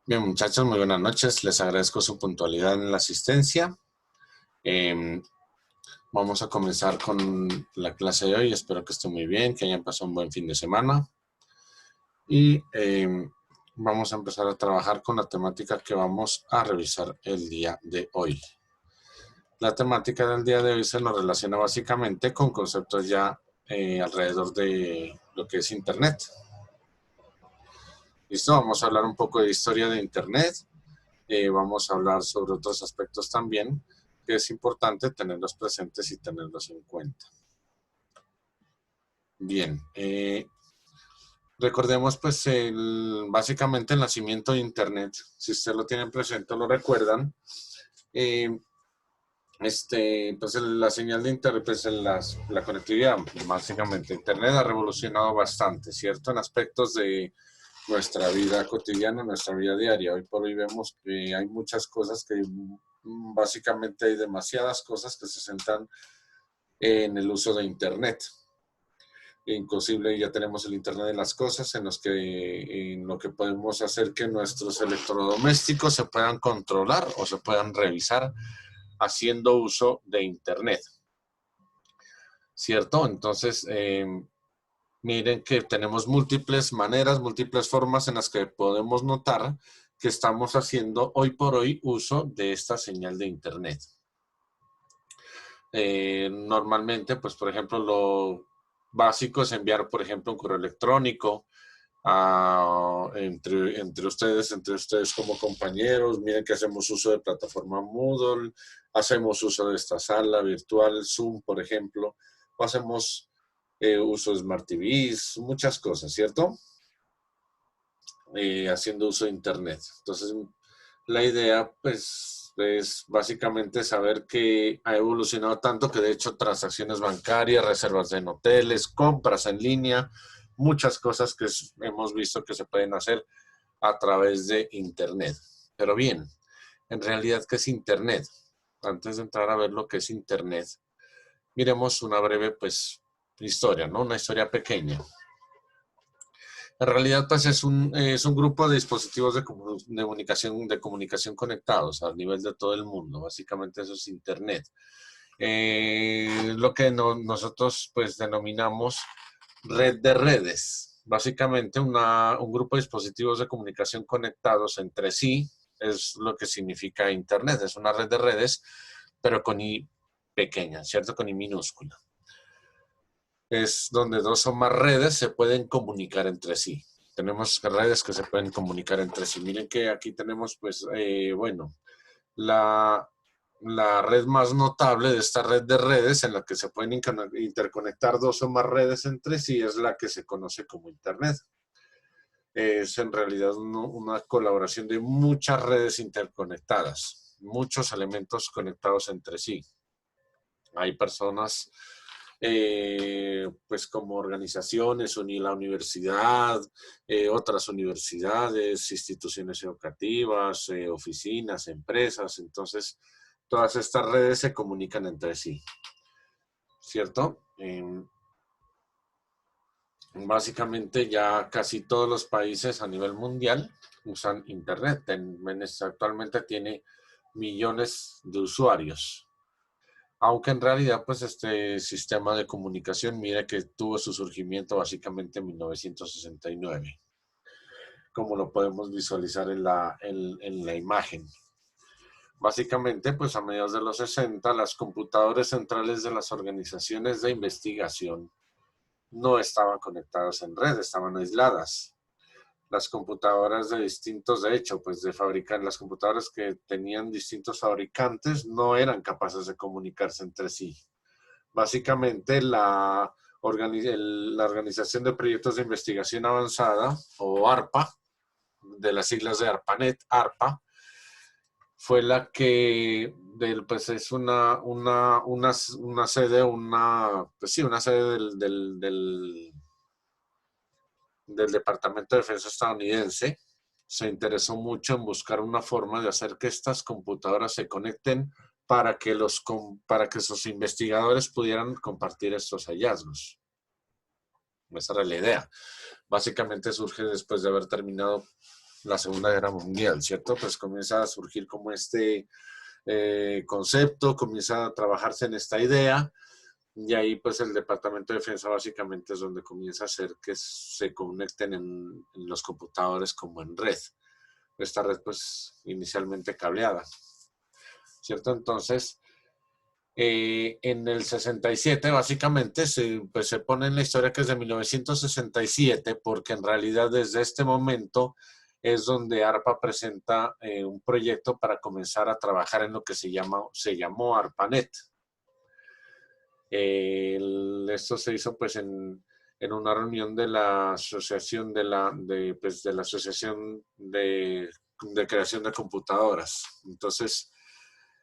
Bien, muchachos, muy buenas noches. Les agradezco su puntualidad en la asistencia. Eh, Vamos a comenzar con la clase de hoy. Espero que estén muy bien, que hayan pasado un buen fin de semana. Y vamos a empezar a trabajar con la temática que vamos a revisar el día de hoy. La temática del día de hoy se nos relaciona básicamente con conceptos ya alrededor de lo que es Internet. ¿Listo? Vamos a hablar un poco de historia de Internet. Vamos a hablar sobre otros aspectos también, que es importante tenerlos presentes y tenerlos en cuenta. Bien, recordemos pues básicamente el nacimiento de Internet. Si usted lo tienen presente, lo recuerdan. Eh, pues la señal de Internet, pues la conectividad, básicamente. Internet ha revolucionado bastante, ¿cierto? En aspectos de nuestra vida cotidiana, nuestra vida diaria. Hoy por hoy vemos que hay muchas cosas que básicamente hay demasiadas cosas que se centran en el uso de Internet. Inclusive ya tenemos el Internet de las cosas en lo que podemos hacer que nuestros electrodomésticos se puedan controlar o se puedan revisar haciendo uso de Internet. ¿Cierto? Entonces, miren que tenemos múltiples maneras, múltiples formas en las que podemos notar que estamos haciendo hoy por hoy uso de esta señal de Internet. Normalmente, pues por ejemplo, lo básico es enviar, por ejemplo, un correo electrónico entre ustedes como compañeros. Miren que hacemos uso de plataforma Moodle, hacemos uso de esta sala virtual, Zoom, por ejemplo, o hacemos uso de Smart TVs, muchas cosas, ¿cierto? Haciendo uso de Internet. Entonces, la idea, pues, es básicamente saber que ha evolucionado tanto que de hecho transacciones bancarias, reservas en hoteles, compras en línea, muchas cosas que hemos visto que se pueden hacer a través de Internet. Pero bien, en realidad, ¿qué es Internet? Antes de entrar a ver lo que es Internet, miremos una breve, pues, historia, ¿no? Una historia pequeña. En realidad, pues es un grupo de dispositivos de comunicación conectados a nivel de todo el mundo. Básicamente eso es Internet. Lo que nosotros pues denominamos red de redes. Básicamente un grupo de dispositivos de comunicación conectados entre sí es lo que significa Internet. Es una red de redes, pero con I pequeña, ¿cierto? Con I minúscula. Es donde dos o más redes se pueden comunicar entre sí. Tenemos redes que se pueden comunicar entre sí. Miren que aquí tenemos, pues, bueno, la red más notable de esta red de redes en la que se pueden interconectar dos o más redes entre sí es la que se conoce como Internet. Es en realidad una colaboración de muchas redes interconectadas, muchos elementos conectados entre sí. Hay personas pues como organizaciones, la universidad, otras universidades, instituciones educativas, oficinas, empresas. Entonces, todas estas redes se comunican entre sí, ¿cierto? Básicamente ya casi todos los países a nivel mundial usan Internet. Actualmente tiene millones de usuarios. Aunque en realidad, pues este sistema de comunicación, mira que tuvo su surgimiento básicamente en 1969, como lo podemos visualizar en la imagen. Básicamente, pues a mediados de los 60, las computadoras centrales de las organizaciones de investigación no estaban conectadas en red, estaban aisladas. Las computadoras de hecho, pues las computadoras que tenían distintos fabricantes no eran capaces de comunicarse entre sí. Básicamente, la Organización de Proyectos de Investigación Avanzada, o ARPA, de las siglas de ARPANET, ARPA, fue la que pues es una sede, pues sí, una sede del Departamento de Defensa estadounidense. Se interesó mucho en buscar una forma de hacer que estas computadoras se conecten para que sus investigadores pudieran compartir estos hallazgos. Esa era la idea. Básicamente surge después de haber terminado la Segunda Guerra Mundial, ¿cierto? Pues comienza a surgir como este concepto, comienza a trabajarse en esta idea, y ahí pues el Departamento de Defensa básicamente es donde comienza a hacer que se conecten en los computadores como en red. Esta red pues inicialmente cableada, ¿cierto? Entonces, en el 67 básicamente pues, se pone en la historia que es de 1967, porque en realidad desde este momento es donde ARPA presenta un proyecto para comenzar a trabajar en lo que se llamó ARPANET. Esto se hizo pues en una reunión de la asociación de la asociación de creación de computadoras. Entonces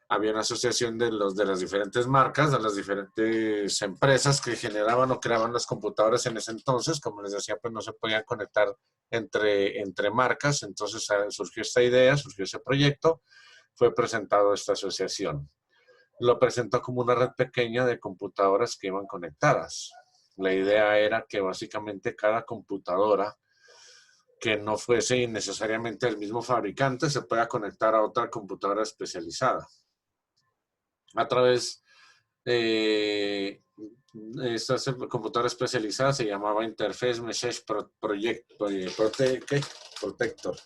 había una asociación de las diferentes marcas, de las diferentes empresas que generaban o creaban las computadoras en ese entonces. Como les decía, pues no se podían conectar entre marcas. Entonces surgió esta idea, surgió ese proyecto, fue presentado a esta asociación. Lo presentó como una red pequeña de computadoras que iban conectadas. La idea era que básicamente cada computadora que no fuese necesariamente el mismo fabricante se pueda conectar a otra computadora especializada. A través de esta computadora especializada se llamaba Interface Message Protector.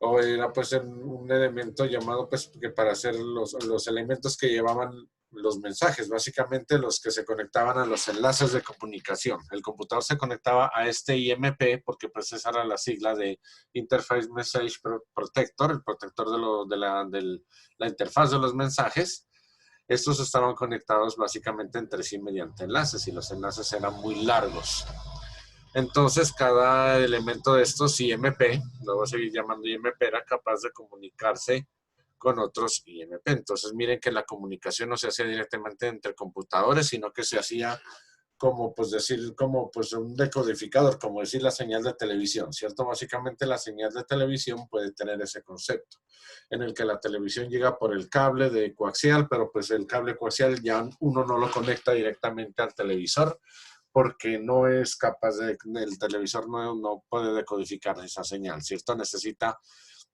O era pues un elemento llamado pues que para hacer los elementos que llevaban los mensajes, básicamente los que se conectaban a los enlaces de comunicación. El computador se conectaba a este IMP porque pues esa era la sigla de Interface Message Protector, el protector de la interfaz de los mensajes. Estos estaban conectados básicamente entre sí mediante enlaces y los enlaces eran muy largos. Entonces, cada elemento de estos IMP, lo voy a seguir llamando IMP, era capaz de comunicarse con otros IMP. Entonces, miren que la comunicación no se hacía directamente entre computadores, sino que se hacía como, pues, decir, como pues, un decodificador, como decir la señal de televisión, ¿cierto? Básicamente la señal de televisión puede tener ese concepto, en el que la televisión llega por el cable de coaxial, pero pues el cable coaxial ya uno no lo conecta directamente al televisor, porque no es capaz el televisor no puede decodificar esa señal, ¿cierto? Necesita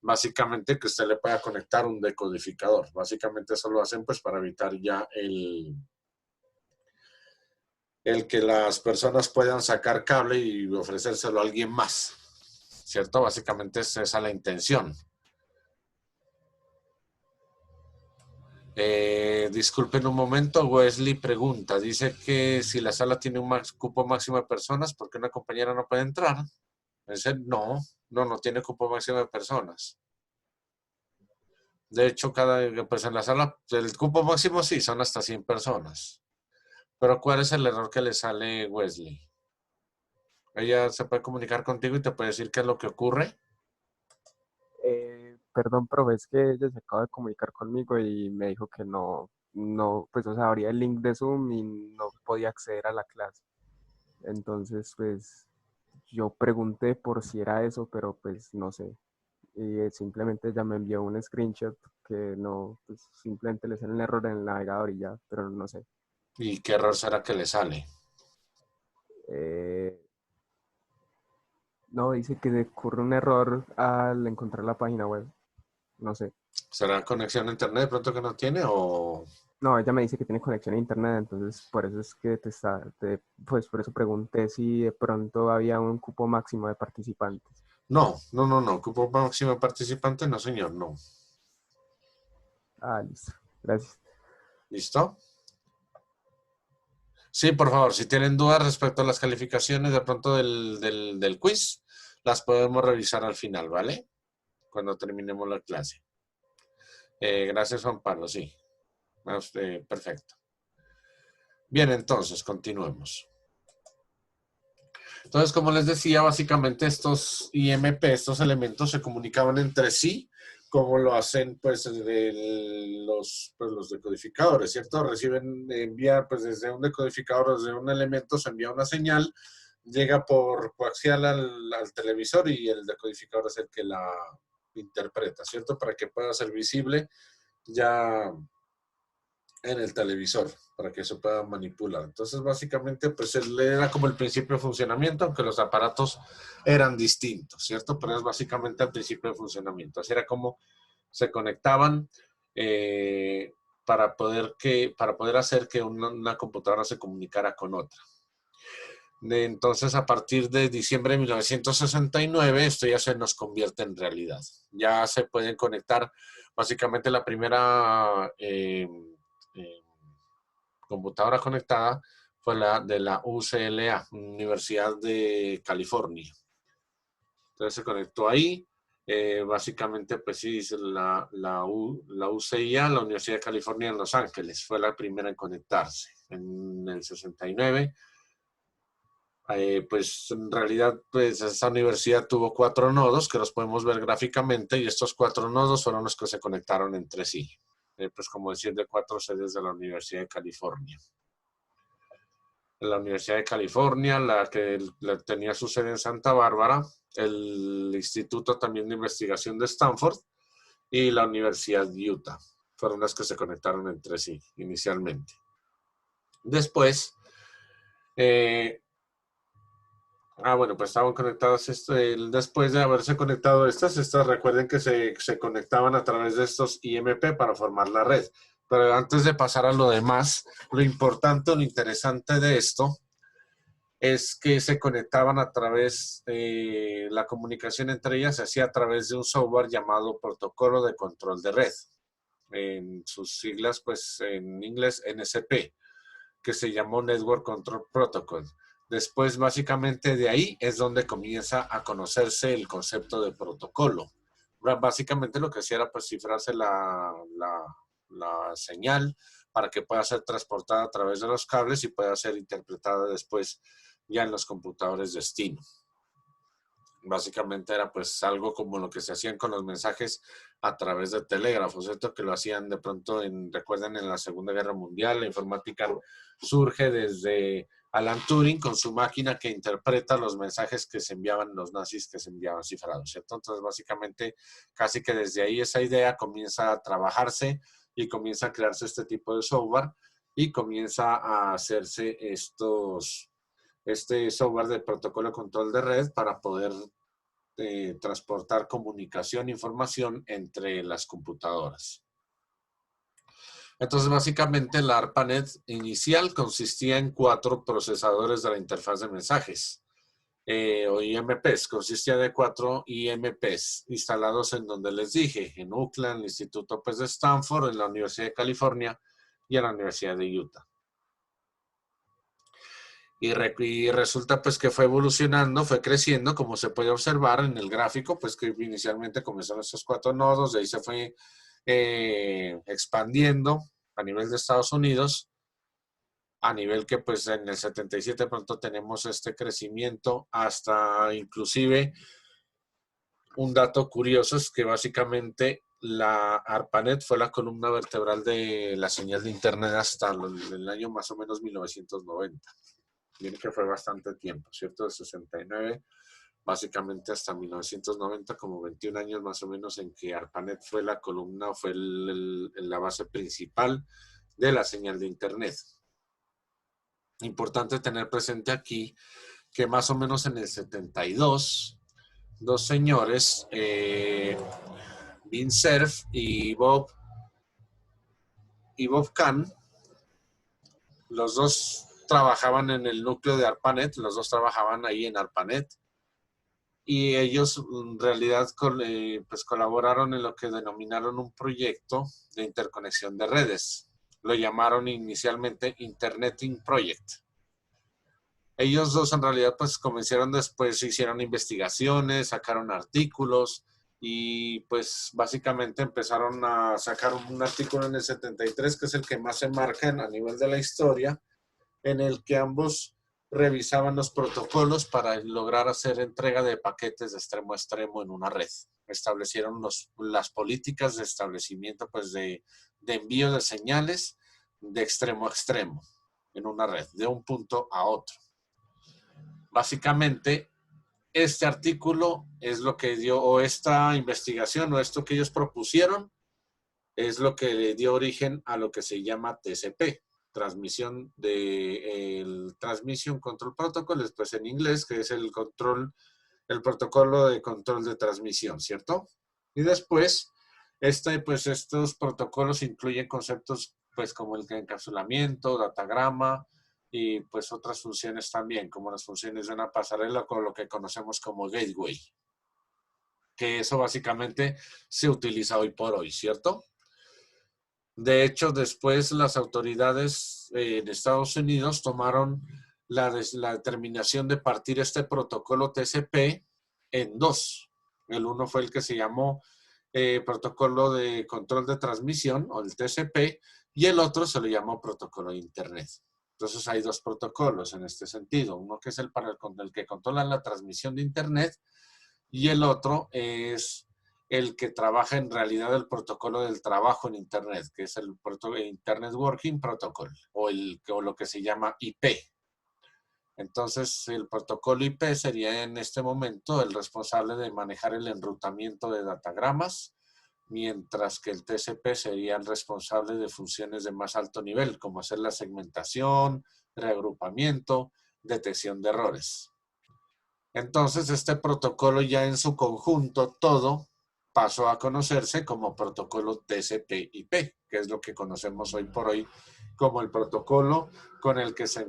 básicamente que usted le pueda conectar un decodificador. Básicamente eso lo hacen pues para evitar ya el que las personas puedan sacar cable y ofrecérselo a alguien más, ¿cierto? Básicamente es esa la intención. Disculpen un momento, Wesley pregunta, dice que si la sala tiene un cupo máximo de personas, ¿por qué una compañera no puede entrar? No tiene cupo máximo de personas. De hecho, pues en la sala, el cupo máximo sí, son hasta 100 personas. Pero ¿cuál es el error que le sale Wesley? Ella se puede comunicar contigo y te puede decir qué es lo que ocurre. Perdón, profe, es que ella se acaba de comunicar conmigo y me dijo que pues, o sea, abría el link de Zoom y no podía acceder a la clase. Entonces, pues, yo pregunté por si era eso, pero pues no sé. Y simplemente ella me envió un screenshot que no, pues simplemente le sale un error en el navegador y ya, pero no sé. ¿Y qué error será que le sale? Eh, no, dice que ocurre un error al encontrar la página web. No sé. ¿Será conexión a internet de pronto que no tiene o...? No, ella me dice que tiene conexión a internet, entonces por eso es que pues por eso pregunté si de pronto había un cupo máximo de participantes. No. Cupo máximo de participantes, no señor, no. Ah, listo. Gracias. ¿Listo? Sí, por favor, si tienen dudas respecto a las calificaciones de pronto del quiz, las podemos revisar al final, ¿vale? Cuando terminemos la clase. Gracias, Juan Pablo, sí. Perfecto. Bien, entonces, continuemos. Entonces, como les decía, básicamente estos IMP, estos elementos se comunicaban entre sí, como lo hacen pues los decodificadores, ¿cierto? Enviar pues desde un decodificador, desde un elemento se envía una señal, llega por coaxial al televisor y el decodificador es el que la interpreta, ¿cierto? Para que pueda ser visible ya en el televisor. para que se pueda manipular. Entonces, básicamente, pues era como el principio de funcionamiento, aunque los aparatos eran distintos, ¿cierto? Pero es básicamente el principio de funcionamiento. Así era como se conectaban para poder hacer que una computadora se comunicara con otra. Entonces, a partir de diciembre de 1969, esto ya se nos convierte en realidad. Ya se pueden conectar, básicamente la primera computadora conectada fue la de la UCLA, Universidad de California. Entonces se conectó ahí. Básicamente, pues sí, la UCLA, la Universidad de California en Los Ángeles, fue la primera en conectarse. En el 69, pues en realidad, pues esta universidad tuvo 4 nodos que los podemos ver gráficamente y estos 4 nodos fueron los que se conectaron entre sí. Pues como decir, de 4 sedes de la Universidad de California. La Universidad de California, la que tenía su sede en Santa Bárbara, el Instituto también de Investigación de Stanford y la Universidad de Utah. Fueron las que se conectaron entre sí inicialmente. Después, bueno, pues estaban conectadas, después de haberse conectado estas recuerden que se conectaban a través de estos IMP para formar la red. Pero antes de pasar a lo demás, lo importante, lo interesante de esto es que se conectaban a través, la comunicación entre ellas se hacía a través de un software llamado Protocolo de Control de Red. En sus siglas, pues en inglés NCP, que se llamó Network Control Protocol. Después, básicamente, de ahí es donde comienza a conocerse el concepto de protocolo. Básicamente lo que hacía era pues cifrarse la señal para que pueda ser transportada a través de los cables y pueda ser interpretada después ya en los computadores destino. Básicamente era pues algo como lo que se hacían con los mensajes a través de telégrafos, ¿cierto? Que lo hacían de pronto, recuerden, en la Segunda Guerra Mundial. La informática surge desde Alan Turing con su máquina que interpreta los mensajes que se enviaban los nazis, que se enviaban cifrados, ¿cierto? Entonces, básicamente, casi que desde ahí esa idea comienza a trabajarse y comienza a crearse este tipo de software y comienza a hacerse este software de protocolo de control de red para poder transportar comunicación e información entre las computadoras. Entonces, básicamente, la ARPANET inicial consistía en 4 procesadores de la interfaz de mensajes, o IMPs. Consistía de 4 IMPs instalados en donde les dije, en UCLA, en el Instituto pues, de Stanford, en la Universidad de California y en la Universidad de Utah. Y resulta pues que fue evolucionando, fue creciendo, como se puede observar en el gráfico, pues que inicialmente comenzaron estos 4 nodos, de ahí se fue expandiendo a nivel de Estados Unidos, a nivel que pues en el 77 pronto tenemos este crecimiento hasta inclusive un dato curioso es que básicamente la ARPANET fue la columna vertebral de la señal de internet hasta el año más o menos 1990. Miren que fue bastante tiempo, ¿cierto? De 69, básicamente hasta 1990, como 21 años más o menos en que ARPANET fue la columna, fue la base principal de la señal de internet. Importante tener presente aquí que más o menos en el 72, 2 señores, Vint Cerf y Bob Kahn, los dos trabajaban en el núcleo de ARPANET, los dos trabajaban ahí en ARPANET, y ellos en realidad pues colaboraron en lo que denominaron un proyecto de interconexión de redes. Lo llamaron inicialmente Interneting Project. Ellos dos en realidad pues comenzaron después, hicieron investigaciones, sacaron artículos y pues básicamente empezaron a sacar un artículo en el 73 que es el que más se marca a nivel de la historia, en el que ambos revisaban los protocolos para lograr hacer entrega de paquetes de extremo a extremo en una red. Establecieron las políticas de establecimiento pues, de envío de señales de extremo a extremo en una red, de un punto a otro. Básicamente, este artículo es lo que dio, o esta investigación, o esto que ellos propusieron, es lo que le dio origen a lo que se llama TCP. transmisión de el Transmission Control Protocol, después en inglés, que es el protocolo de control de transmisión, ¿cierto? Y después, pues estos protocolos incluyen conceptos pues como el encapsulamiento, datagrama y pues otras funciones también, como las funciones de una pasarela con lo que conocemos como gateway, que eso básicamente se utiliza hoy por hoy, ¿cierto? De hecho, después las autoridades en Estados Unidos tomaron la determinación de partir este protocolo TCP en dos. El uno fue el que se llamó protocolo de control de transmisión, o el TCP, y el otro se lo llamó protocolo de Internet. Entonces hay dos protocolos en este sentido. Uno que es el que controla la transmisión de Internet, y el otro es el que trabaja en realidad el protocolo del trabajo en Internet, que es el Internet Working Protocol, o lo que se llama IP. Entonces, el protocolo IP sería en este momento el responsable de manejar el enrutamiento de datagramas, mientras que el TCP sería el responsable de funciones de más alto nivel, como hacer la segmentación, reagrupamiento, detección de errores. Entonces, este protocolo ya en su conjunto, todo, pasó a conocerse como protocolo TCP/IP, que es lo que conocemos hoy por hoy como el protocolo con el que se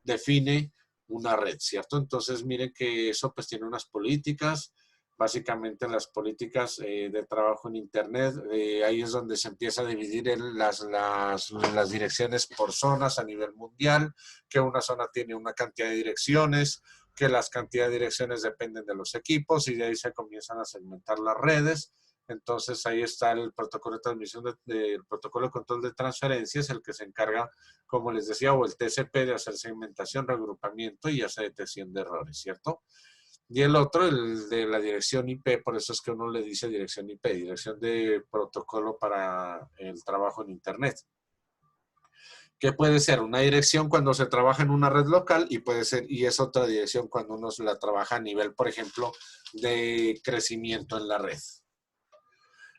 define una red, ¿cierto? Entonces, miren que eso pues tiene unas políticas, básicamente las políticas de trabajo en Internet, ahí es donde se empieza a dividir las direcciones por zonas a nivel mundial, que una zona tiene una cantidad de direcciones, que las cantidades de direcciones dependen de los equipos y de ahí se comienzan a segmentar las redes. Entonces ahí está el protocolo de transmisión, el protocolo de control de transferencias, el que se encarga, como les decía, o el TCP de hacer segmentación, reagrupamiento y hacer detección de errores, ¿cierto? Y el otro, el de la dirección IP, por eso es que uno le dice dirección IP, dirección de protocolo para el trabajo en Internet, que puede ser una dirección cuando se trabaja en una red local y es otra dirección cuando uno la trabaja a nivel, por ejemplo, de crecimiento en la red.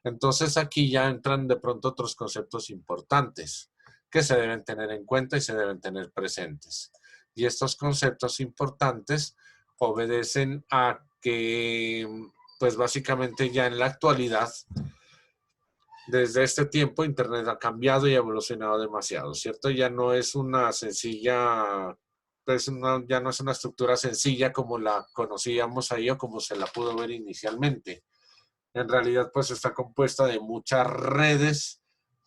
Entonces aquí ya entran de pronto otros conceptos importantes que se deben tener en cuenta y se deben tener presentes. Y estos conceptos importantes obedecen a que, pues básicamente ya en la actualidad, desde este tiempo, Internet ha cambiado y ha evolucionado demasiado, ¿cierto? Ya no es una sencilla, pues ya no es una estructura sencilla como la conocíamos ahí o como se la pudo ver inicialmente. En realidad, pues está compuesta de muchas redes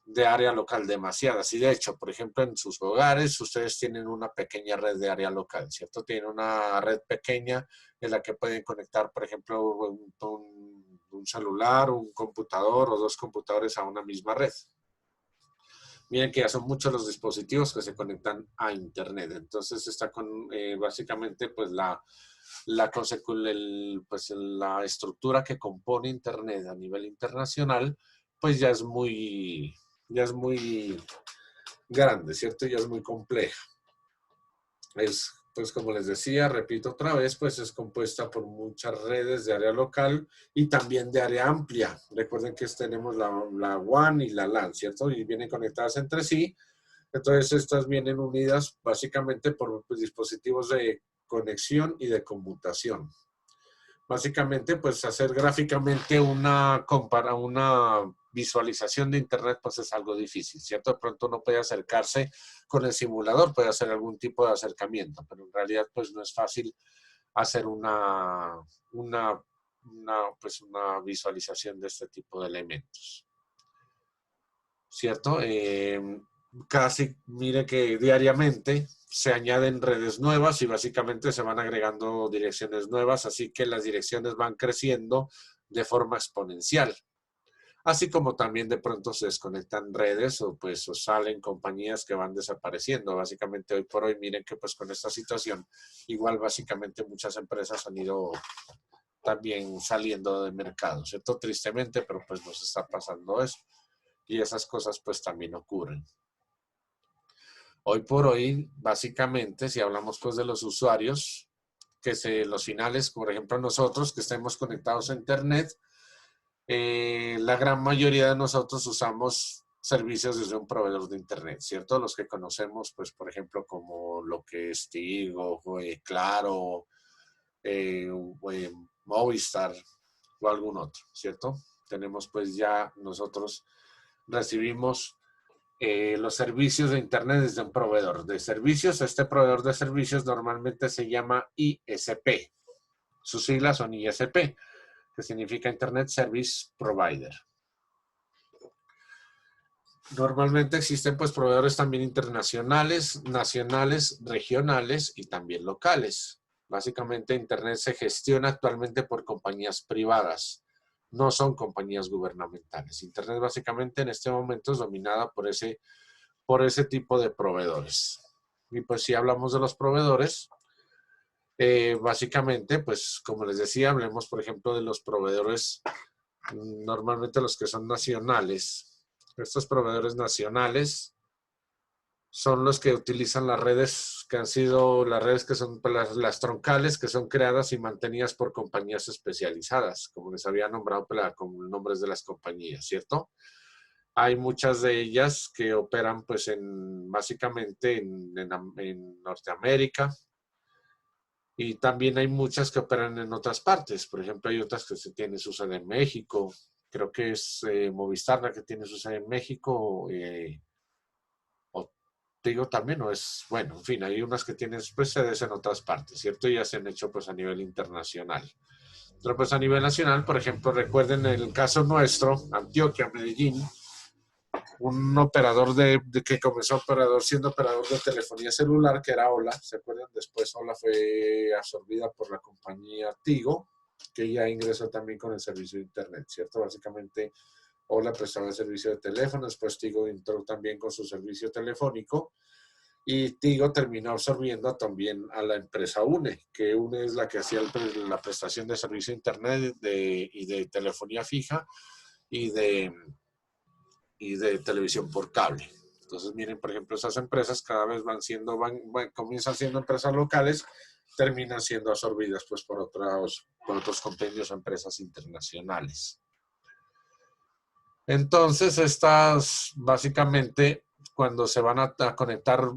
de área local, demasiadas. Y de hecho, por ejemplo, en sus hogares, ustedes tienen una pequeña red de área local, ¿cierto? Tienen una red pequeña en la que pueden conectar, por ejemplo, un celular, un computador o dos computadores a una misma red. Miren que ya son muchos los dispositivos que se conectan a Internet. Entonces está con básicamente pues la estructura que compone Internet a nivel internacional, pues ya es muy grande, ¿cierto? Ya es muy compleja. Es, pues como les decía, repito otra vez, pues es compuesta por muchas redes de área local y también de área amplia. Recuerden que tenemos la WAN y la LAN, ¿cierto? Y vienen conectadas entre sí. Entonces estas vienen unidas básicamente por pues, dispositivos de conexión y de conmutación. Básicamente, pues hacer gráficamente una visualización de Internet, pues es algo difícil, ¿cierto? De pronto uno puede acercarse con el simulador, puede hacer algún tipo de acercamiento, pero en realidad, pues no es fácil hacer una visualización de este tipo de elementos, ¿cierto? Casi, mire que diariamente se añaden redes nuevas y básicamente se van agregando direcciones nuevas, así que las direcciones van creciendo de forma exponencial. Así como también de pronto se desconectan redes o salen compañías que van desapareciendo. Básicamente hoy por hoy, miren que pues con esta situación, igual básicamente muchas empresas han ido también saliendo de mercado, ¿cierto? Tristemente, pero pues nos está pasando eso. Y esas cosas pues también ocurren. Hoy por hoy, básicamente, si hablamos pues de los usuarios, los finales, por ejemplo nosotros que estemos conectados a Internet, la gran mayoría de nosotros usamos servicios desde un proveedor de Internet, ¿cierto? Los que conocemos, pues, por ejemplo, como lo que es Tigo, Claro, eh, Movistar o algún otro, ¿cierto? Tenemos pues ya nosotros recibimos los servicios de Internet desde un proveedor de servicios. Este proveedor de servicios normalmente se llama ISP. Sus siglas son ISP, que significa Internet Service Provider. Normalmente existen pues proveedores también internacionales, nacionales, regionales y también locales. Básicamente Internet se gestiona actualmente por compañías privadas, no son compañías gubernamentales. Internet básicamente en este momento es dominada por ese tipo de proveedores. Y pues si hablamos de los proveedores, básicamente pues como les decía, hablemos por ejemplo de los proveedores, normalmente los que son nacionales. Estos proveedores nacionales son los que utilizan las redes que han sido las redes que son las troncales, que son creadas y mantenidas por compañías especializadas, como les había nombrado con nombres de las compañías, ¿cierto? Hay muchas de ellas que operan pues básicamente en Norteamérica, y también hay muchas que operan en otras partes. Por ejemplo, hay otras que se tienen su sede en México. Creo que es Movistar la que tiene su sede en México. O Tigo también, o es, bueno, en fin, hay unas que tienen pues, sedes en otras partes, ¿cierto? Y ya se han hecho pues a nivel internacional. Pero pues a nivel nacional, por ejemplo, recuerden el caso nuestro, Antioquia, Medellín, un operador que comenzó siendo operador de telefonía celular, que era Hola. ¿Se acuerdan? Después Hola fue absorbida por la compañía Tigo, que ya ingresó también con el servicio de Internet, ¿cierto? Básicamente Hola prestaba el servicio de teléfono, después Tigo entró también con su servicio telefónico, y Tigo terminó absorbiendo también a la empresa UNE, que UNE es la que hacía la prestación de servicio de Internet y de telefonía fija y de televisión por cable. Entonces, miren, por ejemplo, esas empresas cada vez comienzan siendo empresas locales, terminan siendo absorbidas pues, por otros compendios o empresas internacionales. Entonces, estas básicamente, cuando se van a conectar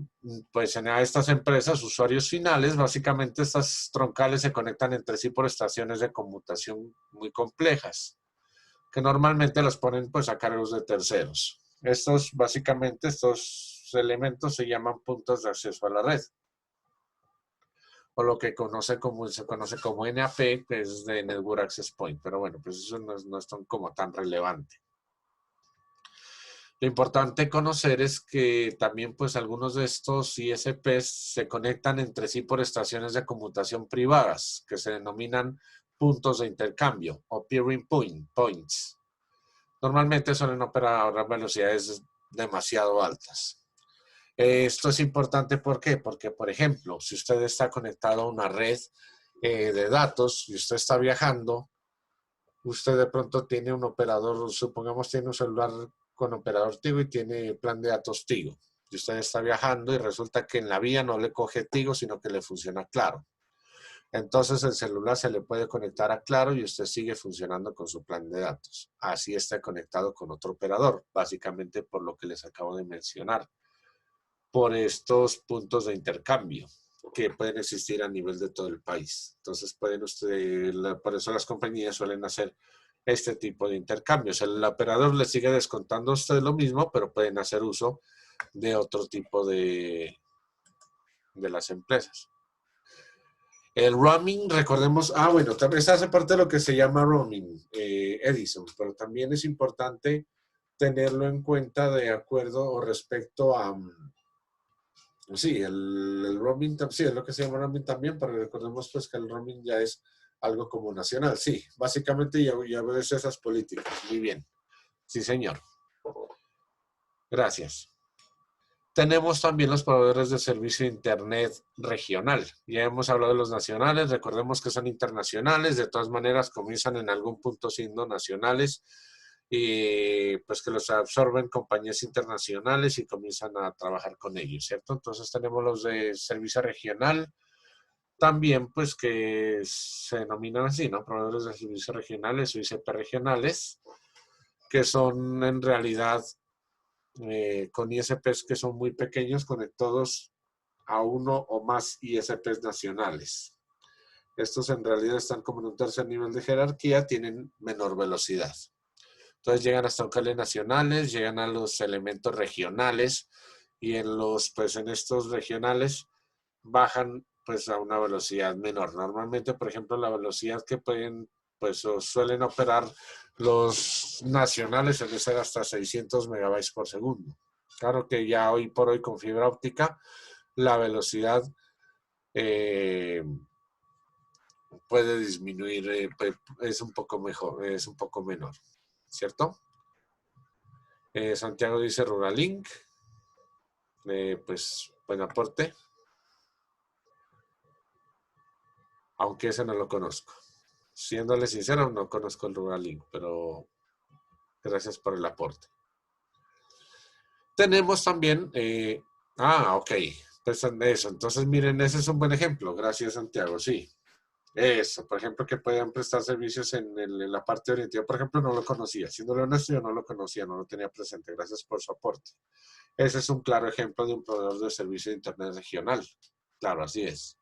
pues, a estas empresas, usuarios finales, básicamente estas troncales se conectan entre sí por estaciones de conmutación muy complejas, que normalmente los ponen pues a cargos de terceros. Básicamente, estos elementos se llaman puntos de acceso a la red, o lo que se conoce como NAP, que es de Network Access Point, pero bueno, pues eso no es como tan relevante. Lo importante conocer es que también pues algunos de estos ISPs se conectan entre sí por estaciones de conmutación privadas, que se denominan puntos de intercambio o peering points. Normalmente suelen operar a velocidades demasiado altas. Esto es importante, ¿por qué? Porque, por ejemplo, si usted está conectado a una red de datos y usted está viajando, usted de pronto tiene un operador, supongamos tiene un celular con operador Tigo y tiene plan de datos Tigo. Y usted está viajando y resulta que en la vía no le coge Tigo, sino que le funciona Claro. Entonces el celular se le puede conectar a Claro y usted sigue funcionando con su plan de datos. Así está conectado con otro operador, básicamente por lo que les acabo de mencionar, por estos puntos de intercambio que pueden existir a nivel de todo el país. Entonces por eso las compañías suelen hacer este tipo de intercambios. El operador le sigue descontando a usted lo mismo, pero pueden hacer uso de otro tipo de las empresas. El roaming, recordemos, bueno, también se hace parte de lo que se llama roaming, Edison, pero también es importante tenerlo en cuenta de acuerdo o respecto a, sí, el roaming, sí, es lo que se llama roaming también, pero recordemos pues que el roaming ya es algo como nacional, sí, básicamente ya ves esas políticas, muy bien, sí señor, gracias. Tenemos también los proveedores de servicio de Internet regional. Ya hemos hablado de los nacionales, recordemos que son internacionales, de todas maneras comienzan en algún punto siendo nacionales y pues que los absorben compañías internacionales y comienzan a trabajar con ellos, ¿cierto? Entonces tenemos los de servicio regional, también pues que se denominan así, ¿no? Proveedores de servicios regionales o ICP regionales, que son en realidad con ISPs que son muy pequeños conectados a uno o más ISPs nacionales. Estos en realidad están como en un tercer nivel de jerarquía, tienen menor velocidad. Entonces llegan hasta locales nacionales, llegan a los elementos regionales y pues en estos regionales bajan pues a una velocidad menor. Normalmente, por ejemplo, la velocidad que pueden pues o suelen operar los nacionales suele ser hasta 600 megabytes por segundo. Claro que ya hoy por hoy con fibra óptica la velocidad puede disminuir, es un poco mejor, es un poco menor, ¿cierto? Santiago dice Ruralink, pues buen aporte, aunque ese no lo conozco. Siéndole sincero, no conozco el Ruralink, pero gracias por el aporte. Tenemos también, ok, pues eso, entonces miren, ese es un buen ejemplo, gracias Santiago, sí. Eso, por ejemplo, que puedan prestar servicios en la parte orientada, por ejemplo, no lo conocía, siéndole honesto, yo no lo conocía, no lo tenía presente, gracias por su aporte. Ese es un claro ejemplo de un proveedor de servicio de Internet regional, claro, así es.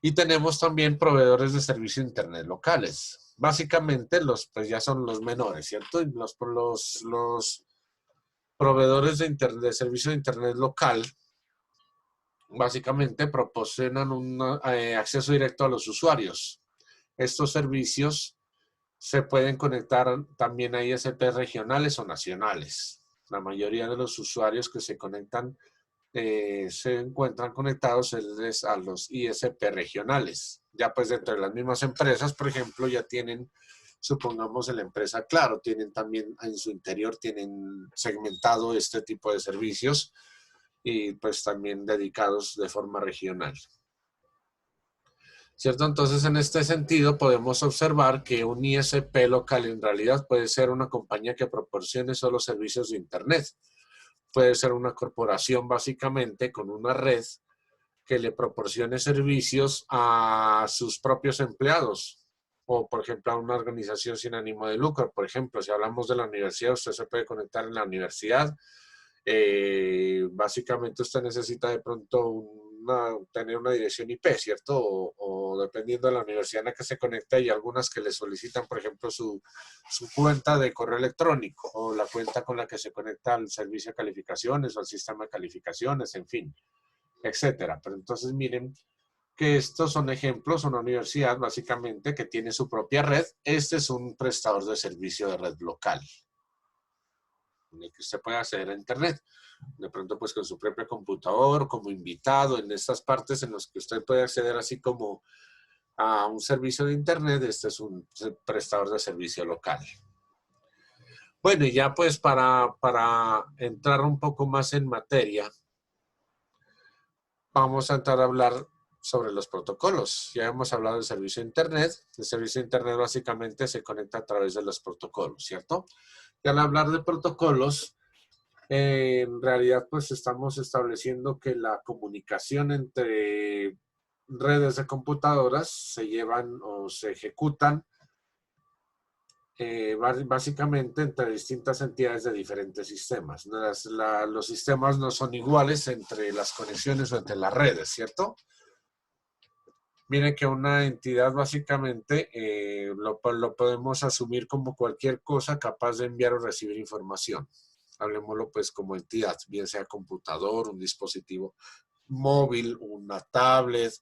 Y tenemos también proveedores de servicio de Internet locales. Básicamente, pues ya son los menores, ¿cierto? Y los proveedores de servicio de Internet local básicamente proporcionan un acceso directo a los usuarios. Estos servicios se pueden conectar también a ISP regionales o nacionales. La mayoría de los usuarios que se conectan se encuentran conectados a los ISP regionales. Ya pues dentro de las mismas empresas, por ejemplo, ya tienen, supongamos en la empresa Claro, tienen también en su interior, tienen segmentado este tipo de servicios y pues también dedicados de forma regional. ¿Cierto? Entonces, en este sentido, podemos observar que un ISP local en realidad puede ser una compañía que proporcione solo servicios de Internet. Puede ser una corporación básicamente con una red que le proporcione servicios a sus propios empleados. O, por ejemplo, a una organización sin ánimo de lucro. Por ejemplo, si hablamos de la universidad, usted se puede conectar en la universidad. Básicamente usted necesita de pronto tener una dirección IP, ¿cierto? O dependiendo de la universidad en la que se conecta, hay algunas que le solicitan, por ejemplo, su cuenta de correo electrónico o la cuenta con la que se conecta al servicio de calificaciones o al sistema de calificaciones, en fin, etcétera. Pero entonces miren que estos son ejemplos, una universidad básicamente que tiene su propia red. Este es un prestador de servicio de red local, en el que usted puede acceder a Internet. De pronto, pues con su propio computador, como invitado, en estas partes en las que usted puede acceder así como a un servicio de Internet, este es un prestador de servicio local. Bueno, y ya pues para entrar un poco más en materia, vamos a entrar a hablar sobre los protocolos. Ya hemos hablado del servicio de Internet. El servicio de Internet básicamente se conecta a través de los protocolos, ¿cierto? Y al hablar de protocolos, en realidad pues estamos estableciendo que la comunicación entre redes de computadoras se llevan o se ejecutan básicamente entre distintas entidades de diferentes sistemas. Los sistemas no son iguales entre las conexiones o entre las redes, ¿cierto? Miren que una entidad básicamente lo podemos asumir como cualquier cosa capaz de enviar o recibir información. Hablemoslo pues como entidad, bien sea computador, un dispositivo móvil, una tablet,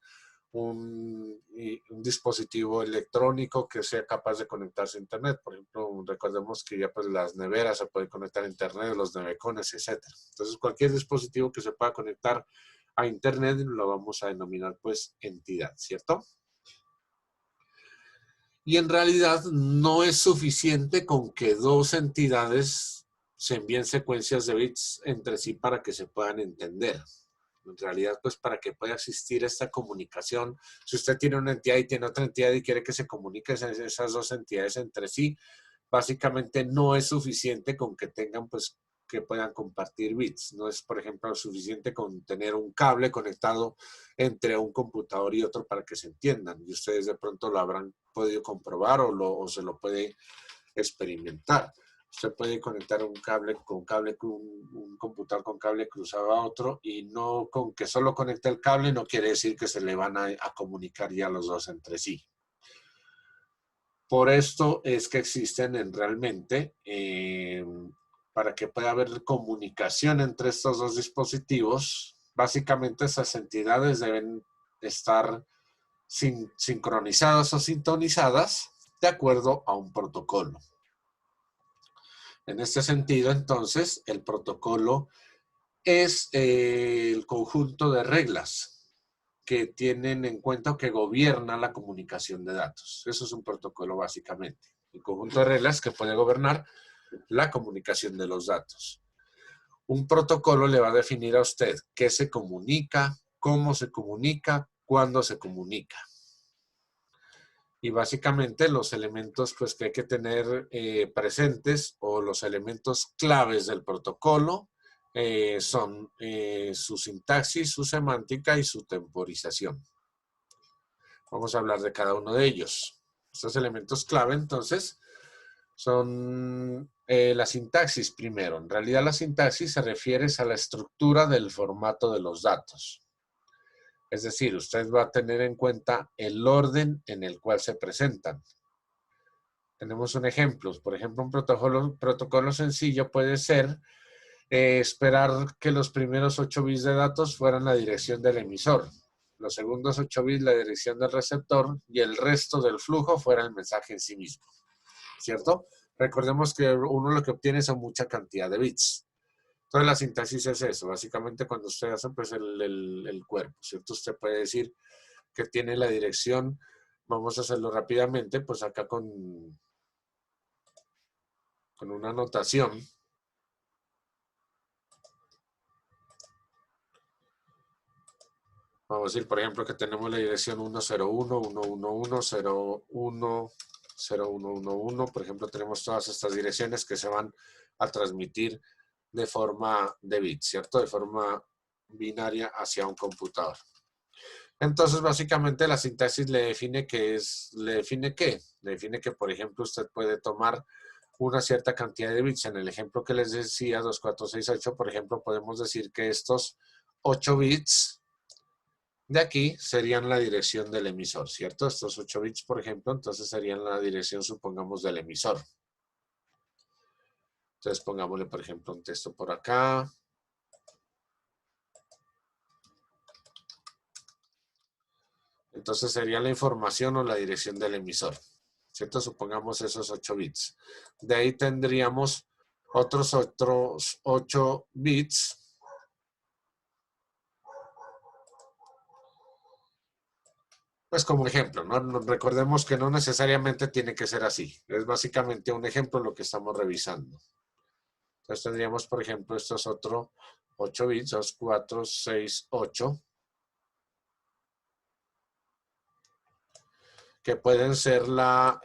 un dispositivo electrónico que sea capaz de conectarse a Internet. Por ejemplo, recordemos que ya pues las neveras se pueden conectar a Internet, los nevecones, etc. Entonces, cualquier dispositivo que se pueda conectar a Internet lo vamos a denominar pues entidad, ¿cierto? Y en realidad no es suficiente con que dos entidades se envíen secuencias de bits entre sí para que se puedan entender. En realidad, pues para que pueda existir esta comunicación, si usted tiene una entidad y tiene otra entidad y quiere que se comuniquen esas dos entidades entre sí, básicamente no es suficiente con que tengan, pues, que puedan compartir bits. No es, por ejemplo, suficiente con tener un cable conectado entre un computador y otro para que se entiendan. Y ustedes de pronto lo habrán podido comprobar o se lo puede experimentar. Usted puede conectar un computador con cable cruzado a otro, y no con que solo conecte el cable no quiere decir que se le van a comunicar ya los dos entre sí. Por esto es que existen realmente, para que pueda haber comunicación entre estos dos dispositivos, básicamente esas entidades deben estar sincronizadas o sintonizadas de acuerdo a un protocolo. En este sentido, entonces, el protocolo es el conjunto de reglas que tienen en cuenta o que gobierna la comunicación de datos. Eso es un protocolo básicamente. El conjunto de reglas que puede gobernar la comunicación de los datos. Un protocolo le va a definir a usted qué se comunica, cómo se comunica, cuándo se comunica. Y básicamente los elementos pues, que hay que tener presentes, o los elementos claves del protocolo, son su sintaxis, su semántica y su temporización. Vamos a hablar de cada uno de ellos. Estos elementos clave, entonces, son la sintaxis primero. En realidad la sintaxis se refiere a la estructura del formato de los datos. Es decir, usted va a tener en cuenta el orden en el cual se presentan. Tenemos un ejemplo. Por ejemplo, un protocolo sencillo puede ser esperar que los primeros 8 bits de datos fueran la dirección del emisor, los segundos 8 bits la dirección del receptor, y el resto del flujo fuera el mensaje en sí mismo. ¿Cierto? Recordemos que uno lo que obtiene son mucha cantidad de bits. Entonces la sintaxis es eso. Básicamente cuando usted hace pues, el cuerpo, ¿cierto? Usted puede decir que tiene la dirección. Vamos a hacerlo rápidamente, pues acá con una anotación. Vamos a decir, por ejemplo, que tenemos la dirección 101, 111, 01, 0111. Por ejemplo, tenemos todas estas direcciones que se van a transmitir de forma de bits, ¿cierto? De forma binaria hacia un computador. Entonces, básicamente, la sintaxis le define qué. Le define que, por ejemplo, usted puede tomar una cierta cantidad de bits. En el ejemplo que les decía, 2468, por ejemplo, podemos decir que estos 8 bits de aquí serían la dirección del emisor, ¿cierto? Estos 8 bits, por ejemplo, entonces serían la dirección, supongamos, del emisor. Entonces pongámosle, por ejemplo, un texto por acá. Entonces sería la información o la dirección del emisor, ¿cierto? Supongamos esos 8 bits. De ahí tendríamos otros 8 bits pues como ejemplo, ¿no? Recordemos que no necesariamente tiene que ser así. Es básicamente un ejemplo lo que estamos revisando. Entonces tendríamos, por ejemplo, estos otros 8 bits, 2, 4, 6, 8, que pueden ser la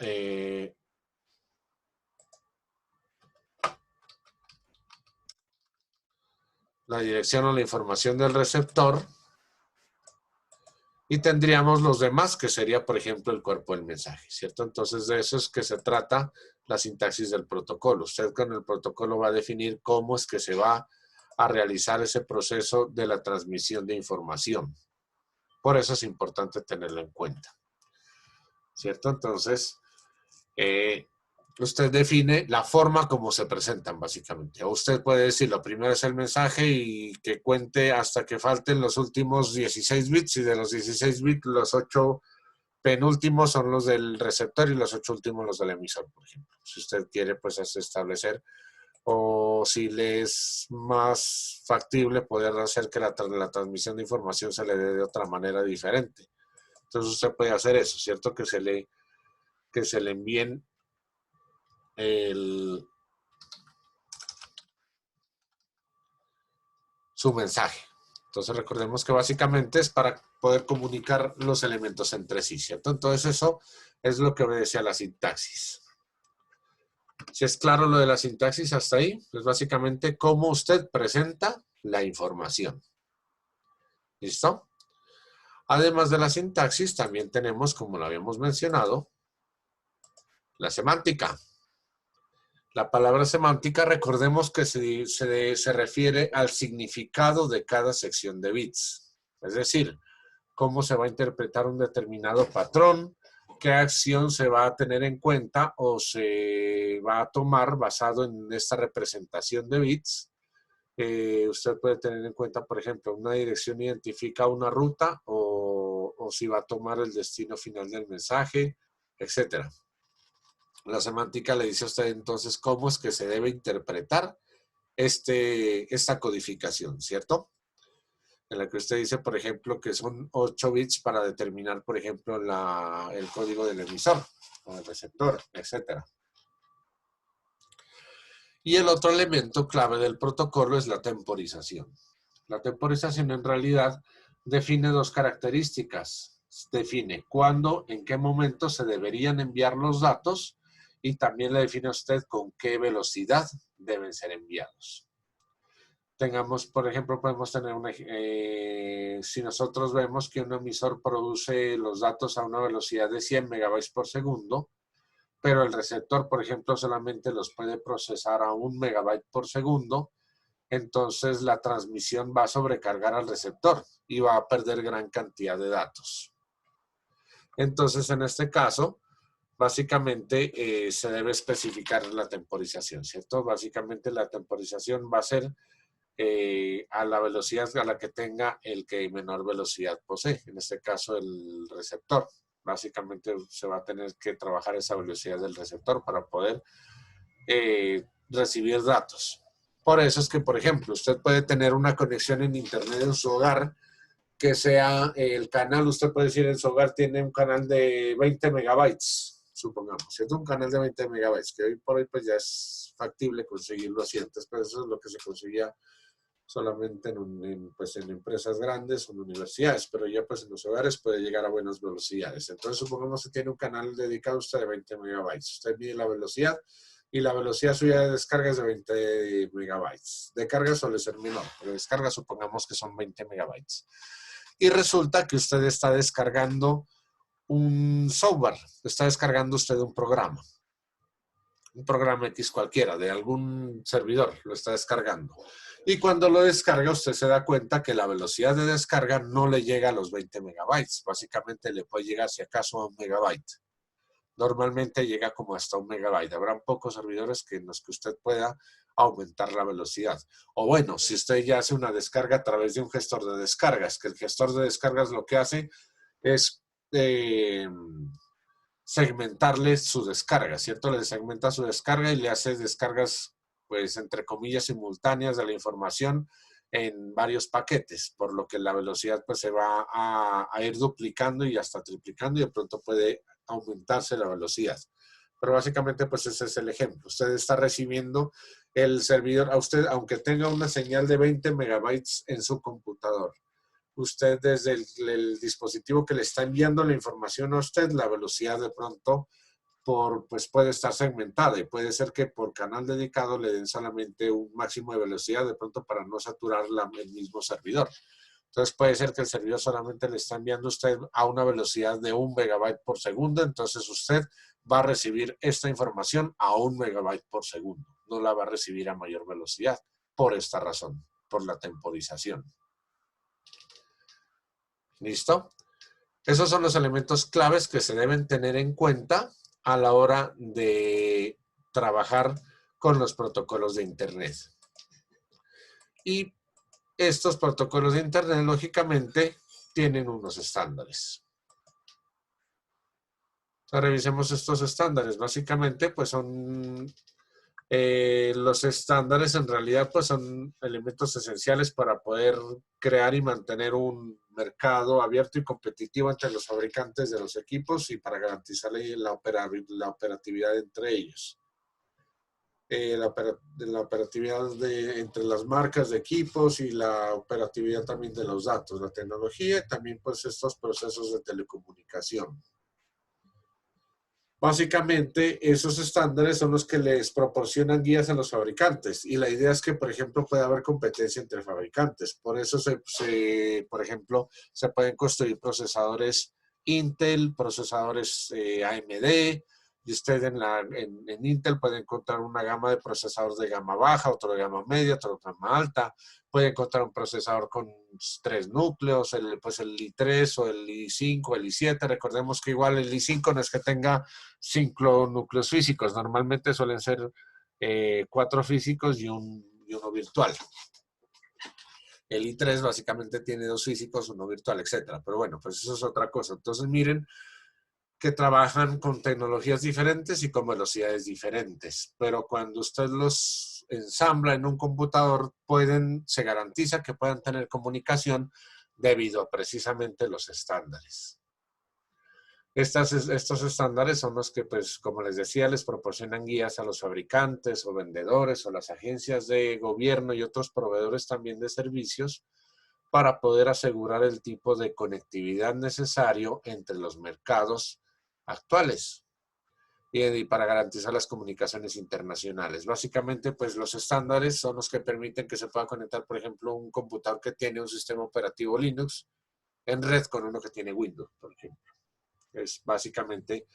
dirección o la información del receptor, y tendríamos los demás, que sería, por ejemplo, el cuerpo del mensaje, ¿cierto? Entonces, de eso es que se trata la sintaxis del protocolo. Usted con el protocolo va a definir cómo es que se va a realizar ese proceso de la transmisión de información. Por eso es importante tenerlo en cuenta, ¿cierto? Entonces, usted define la forma como se presentan, básicamente. O usted puede decir, lo primero es el mensaje y que cuente hasta que falten los últimos 16 bits, y de los 16 bits, los 8 penúltimos son los del receptor y los 8 últimos los del emisor, por ejemplo. Si usted quiere, pues, establecer, o si le es más factible poder hacer que la transmisión de información se le dé de otra manera diferente. Entonces usted puede hacer eso, ¿cierto? Que se le envíen su mensaje. Entonces recordemos que básicamente es para poder comunicar los elementos entre sí, ¿cierto? Entonces eso es lo que obedece a la sintaxis. Si es claro lo de la sintaxis hasta ahí, pues básicamente cómo usted presenta la información. ¿Listo? Además de la sintaxis, también tenemos, como lo habíamos mencionado, la semántica. La palabra semántica, recordemos que se refiere al significado de cada sección de bits. Es decir, cómo se va a interpretar un determinado patrón, qué acción se va a tener en cuenta o se va a tomar basado en esta representación de bits. Usted puede tener en cuenta, por ejemplo, una dirección identifica una ruta o si va a tomar el destino final del mensaje, etcétera. La semántica le dice a usted entonces cómo es que se debe interpretar esta codificación, ¿cierto? En la que usted dice, por ejemplo, que son 8 bits para determinar, por ejemplo, el código del emisor o del receptor, etcétera. Y el otro elemento clave del protocolo es la temporización. La temporización en realidad define dos características. Define cuándo, en qué momento se deberían enviar los datos y también le define a usted con qué velocidad deben ser enviados. Tengamos, por ejemplo, podemos tener si nosotros vemos que un emisor produce los datos a una velocidad de 100 megabytes por segundo, pero el receptor, por ejemplo, solamente los puede procesar a 1 megabyte por segundo, entonces la transmisión va a sobrecargar al receptor y va a perder gran cantidad de datos. Entonces, en este caso, básicamente se debe especificar la temporización, ¿cierto? Básicamente la temporización va a ser a la velocidad a la que tenga el que menor velocidad posee, en este caso el receptor. Básicamente se va a tener que trabajar esa velocidad del receptor para poder recibir datos. Por eso es que, por ejemplo, usted puede tener una conexión en internet en su hogar que sea el canal, usted puede decir en su hogar tiene un canal de 20 megabytes, supongamos, ¿cierto? Un canal de 20 megabytes, que hoy por hoy pues ya es factible conseguirlo así, antes, pero eso es lo que se conseguía solamente en empresas grandes o en universidades, pero ya pues en los hogares puede llegar a buenas velocidades. Entonces supongamos que tiene un canal dedicado a usted de 20 megabytes. Usted mide la velocidad y la velocidad suya de descarga es de 20 megabytes. De carga suele ser menor, pero de descarga supongamos que son 20 megabytes. Y resulta que usted está descargando un software, está descargando usted un programa X cualquiera, de algún servidor, lo está descargando. Y cuando lo descarga, usted se da cuenta que la velocidad de descarga no le llega a los 20 megabytes. Básicamente le puede llegar, si acaso, a 1 megabyte. Normalmente llega como hasta 1 megabyte. Habrán pocos servidores en los que usted pueda aumentar la velocidad. O bueno, si usted ya hace una descarga a través de un gestor de descargas, que el gestor de descargas lo que hace es segmentarle su descarga, ¿cierto? Le segmenta su descarga y le hace descargas, pues, entre comillas, simultáneas de la información en varios paquetes, por lo que la velocidad pues se va a ir duplicando y hasta triplicando y de pronto puede aumentarse la velocidad. Pero básicamente pues ese es el ejemplo. Usted está recibiendo el servidor, a usted, aunque tenga una señal de 20 megabytes en su computador, usted desde el dispositivo que le está enviando la información a usted, la velocidad de pronto pues puede estar segmentada y puede ser que por canal dedicado le den solamente un máximo de velocidad de pronto para no saturar el mismo servidor. Entonces puede ser que el servidor solamente le está enviando a usted a una velocidad de 1 megabyte por segundo, entonces usted va a recibir esta información a 1 megabyte por segundo, no la va a recibir a mayor velocidad por esta razón, por la temporización. ¿Listo? Esos son los elementos claves que se deben tener en cuenta a la hora de trabajar con los protocolos de Internet. Y estos protocolos de Internet, lógicamente, tienen unos estándares. Entonces, revisemos estos estándares. Básicamente, pues son los estándares en realidad pues son elementos esenciales para poder crear y mantener un mercado abierto y competitivo entre los fabricantes de los equipos y para garantizar la operatividad entre ellos. La operatividad entre las marcas de equipos y la operatividad también de los datos, la tecnología y también pues estos procesos de telecomunicación. Básicamente, esos estándares son los que les proporcionan guías a los fabricantes y la idea es que, por ejemplo, pueda haber competencia entre fabricantes. Por eso, por ejemplo, se pueden construir procesadores Intel, procesadores AMD, Y usted en Intel puede encontrar una gama de procesadores de gama baja, otro de gama media, otro de gama alta. Puede encontrar un procesador con 3 núcleos, pues el i3 o el i5, el i7. Recordemos que igual el i5 no es que tenga 5 núcleos físicos. Normalmente suelen ser 4 físicos y uno virtual. El i3 básicamente tiene 2 físicos, uno virtual, etcétera. Pero bueno, pues eso es otra cosa. Entonces miren que trabajan con tecnologías diferentes y con velocidades diferentes. Pero cuando usted los ensambla en un computador, se garantiza que puedan tener comunicación debido a precisamente los estándares. Estos estándares son los que, pues, como les decía, les proporcionan guías a los fabricantes o vendedores o las agencias de gobierno y otros proveedores también de servicios para poder asegurar el tipo de conectividad necesario entre los mercados actuales y para garantizar las comunicaciones internacionales. Básicamente, pues los estándares son los que permiten que se pueda conectar, por ejemplo, un computador que tiene un sistema operativo Linux en red con uno que tiene Windows, por ejemplo. Es básicamente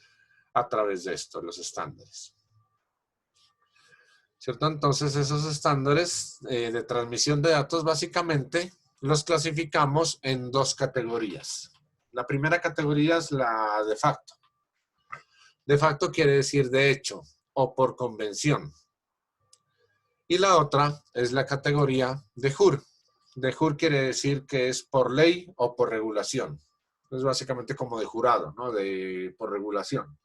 a través de esto, los estándares. ¿Cierto? Entonces, esos estándares de transmisión de datos, básicamente, los clasificamos en 2 categorías. La primera categoría es la de facto. De facto quiere decir de hecho o por convención. Y la otra es la categoría de jure. De jure quiere decir que es por ley o por regulación. Es básicamente como de jurado, ¿no? Por regulación.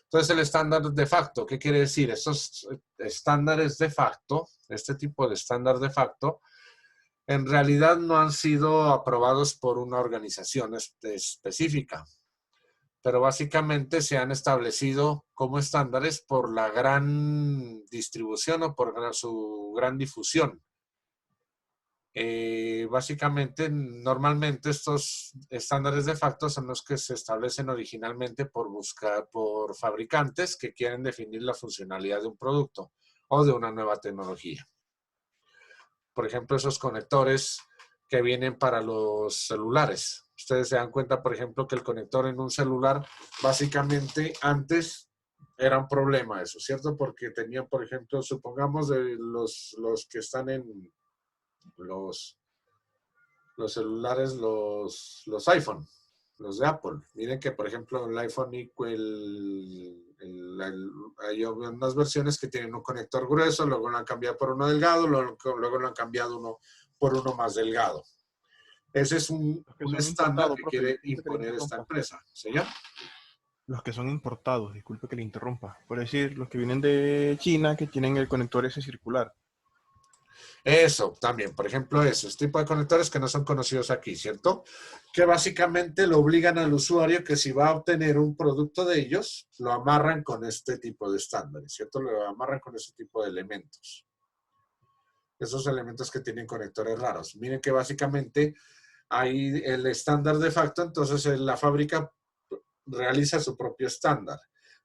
Entonces, el estándar de facto, ¿qué quiere decir? Estos estándares de facto, este tipo de estándar de facto, en realidad no han sido aprobados por una organización específica, pero básicamente se han establecido como estándares por la gran distribución o por su gran difusión. Básicamente, normalmente estos estándares de facto son los que se establecen originalmente por fabricantes que quieren definir la funcionalidad de un producto o de una nueva tecnología. Por ejemplo, esos conectores que vienen para los celulares. Ustedes se dan cuenta, por ejemplo, que el conector en un celular básicamente antes era un problema eso, ¿cierto? Porque tenían, por ejemplo, supongamos de los que están en los celulares, los iPhone, los de Apple. Miren que, por ejemplo, el iPhone hay unas versiones que tienen un conector grueso, luego lo han cambiado por uno delgado, luego lo han cambiado por uno más delgado. Ese es un estándar que quiere imponer esta empresa. ¿Señor? Los que son importados, disculpe que le interrumpa. Por decir, los que vienen de China, que tienen el conector ese circular. Eso también, por ejemplo, esos tipos de conectores que no son conocidos aquí, ¿cierto? Que básicamente lo obligan al usuario que si va a obtener un producto de ellos, lo amarran con este tipo de estándares, ¿cierto? Lo amarran con ese tipo de elementos. Esos elementos que tienen conectores raros. Miren que básicamente hay el estándar de facto, entonces la fábrica realiza su propio estándar.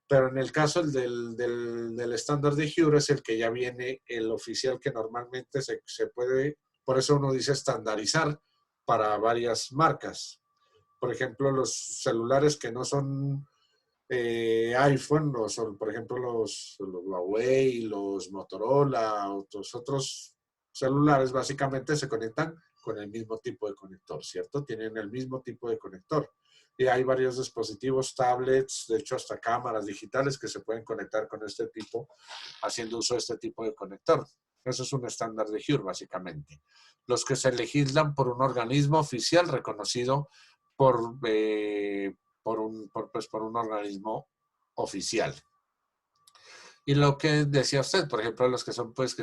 Pero en el caso del estándar de Jure es el que ya viene el oficial que normalmente se puede, por eso uno dice estandarizar para varias marcas. Por ejemplo, los celulares que no son iPhone, o son, por ejemplo, los Huawei, los Motorola, otros celulares básicamente se conectan con el mismo tipo de conector, ¿cierto? Tienen el mismo tipo de conector. Y hay varios dispositivos, tablets, de hecho hasta cámaras digitales que se pueden conectar con este tipo, haciendo uso de este tipo de conector. Eso es un estándar de Jure, básicamente. Los que se legislan por un organismo oficial reconocido por un organismo oficial. Y lo que decía usted, por ejemplo, los que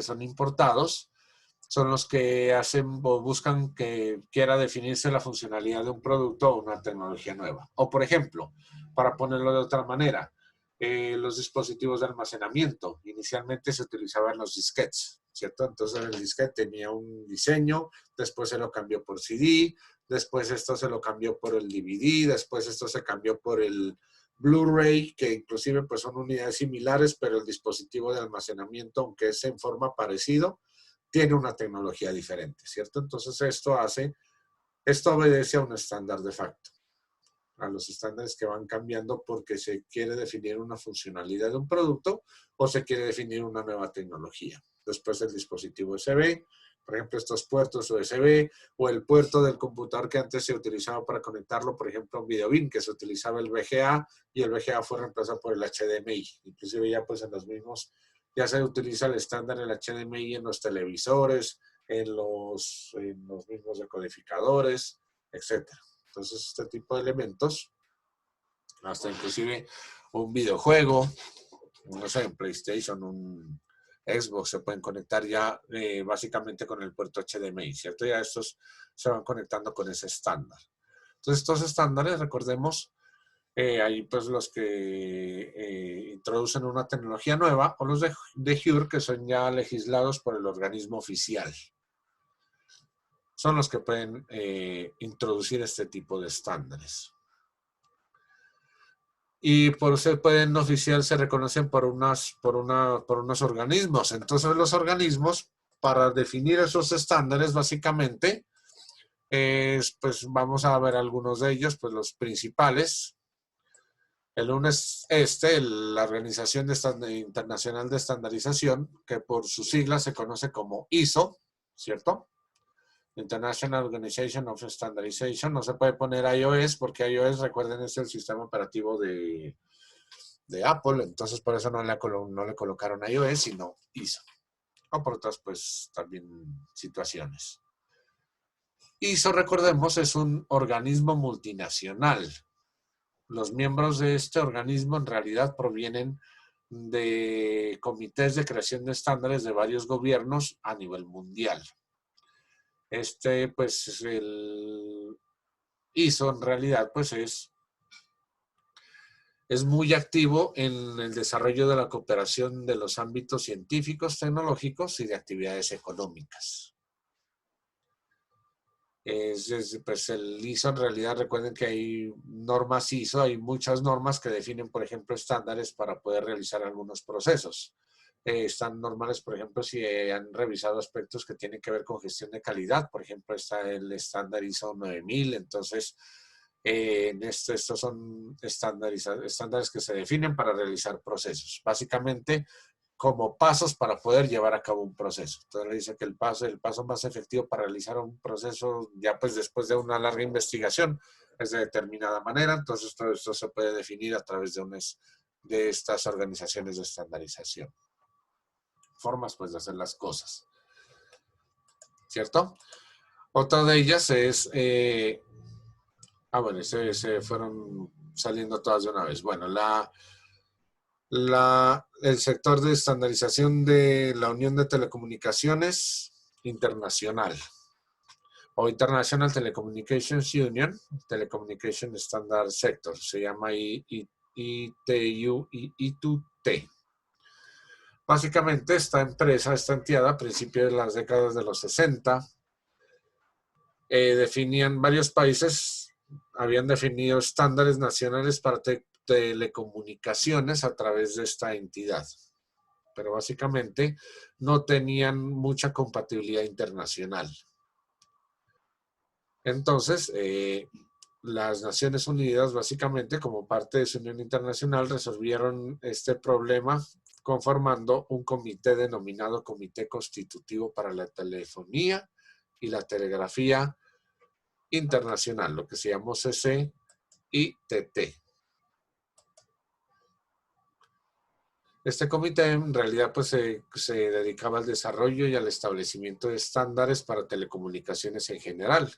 son importados, son los que hacen o buscan que quiera definirse la funcionalidad de un producto o una tecnología nueva. O, por ejemplo, para ponerlo de otra manera, los dispositivos de almacenamiento. Inicialmente se utilizaban los disquetes, ¿cierto? Entonces el disquete tenía un diseño, después se lo cambió por CD, después esto se lo cambió por el DVD, después esto se cambió por el Blu-ray, que inclusive pues son unidades similares, pero el dispositivo de almacenamiento, aunque es en forma parecido, tiene una tecnología diferente, ¿cierto? Entonces esto obedece a un estándar de facto. a los estándares que van cambiando porque se quiere definir una funcionalidad de un producto o se quiere definir una nueva tecnología. Después el dispositivo USB, por ejemplo, estos puertos USB o el puerto del computador que antes se utilizaba para conectarlo, por ejemplo, a un videobin, que se utilizaba el VGA y el VGA fue reemplazado por el HDMI. Inclusive ya pues en los mismos, ya se utiliza el estándar del HDMI en los televisores, en los mismos decodificadores, etc. Entonces, este tipo de elementos, hasta inclusive un videojuego, no sé, en PlayStation, un Xbox, se pueden conectar ya básicamente con el puerto HDMI, ¿cierto? Ya estos se van conectando con ese estándar. Entonces, estos estándares, recordemos, hay pues los que introducen una tecnología nueva o los de HURE que son ya legislados por el organismo oficial. Son los que pueden introducir este tipo de estándares. Y por ser pueden oficial se reconocen por unos organismos. Entonces los organismos, para definir esos estándares, básicamente, pues vamos a ver algunos de ellos, pues los principales. El uno es la Organización Internacional de Estandarización, que por sus siglas se conoce como ISO, ¿cierto? International Organization of Standardization. No se puede poner iOS porque iOS, recuerden, es el sistema operativo de Apple, entonces por eso no le colocaron iOS, sino ISO. O por otras, pues, también situaciones. ISO, recordemos, es un organismo multinacional. Los miembros de este organismo en realidad provienen de comités de creación de estándares de varios gobiernos a nivel mundial. Pues, el ISO en realidad, pues, es muy activo en el desarrollo de la cooperación de los ámbitos científicos, tecnológicos y de actividades económicas. Pues el ISO en realidad, recuerden que hay normas ISO, hay muchas normas que definen, por ejemplo, estándares para poder realizar algunos procesos. Están normales, por ejemplo, si han revisado aspectos que tienen que ver con gestión de calidad. Por ejemplo, está el estándar ISO 9000. Entonces, estos son estándares que se definen para realizar procesos. Básicamente, como pasos para poder llevar a cabo un proceso. Entonces, le dice que el paso más efectivo para realizar un proceso, ya pues después de una larga investigación, es de determinada manera. Entonces, todo esto se puede definir a través de estas organizaciones de estandarización. Formas pues de hacer las cosas, ¿cierto? Otra de ellas es, bueno, se fueron saliendo todas de una vez. Bueno, el sector de estandarización de la Unión de Telecomunicaciones Internacional o International Telecommunications Union, Telecommunication Standard Sector, se llama ITU-T. Básicamente esta entidad a principios de las décadas de los 60, definían varios países, habían definido estándares nacionales para telecomunicaciones a través de esta entidad. Pero básicamente no tenían mucha compatibilidad internacional. Entonces, las Naciones Unidas, básicamente, como parte de su unión internacional, resolvieron este problema conformando un comité denominado Comité Constitutivo para la Telefonía y la Telegrafía Internacional, lo que se llamó CCITT. Este comité en realidad pues se dedicaba al desarrollo y al establecimiento de estándares para telecomunicaciones en general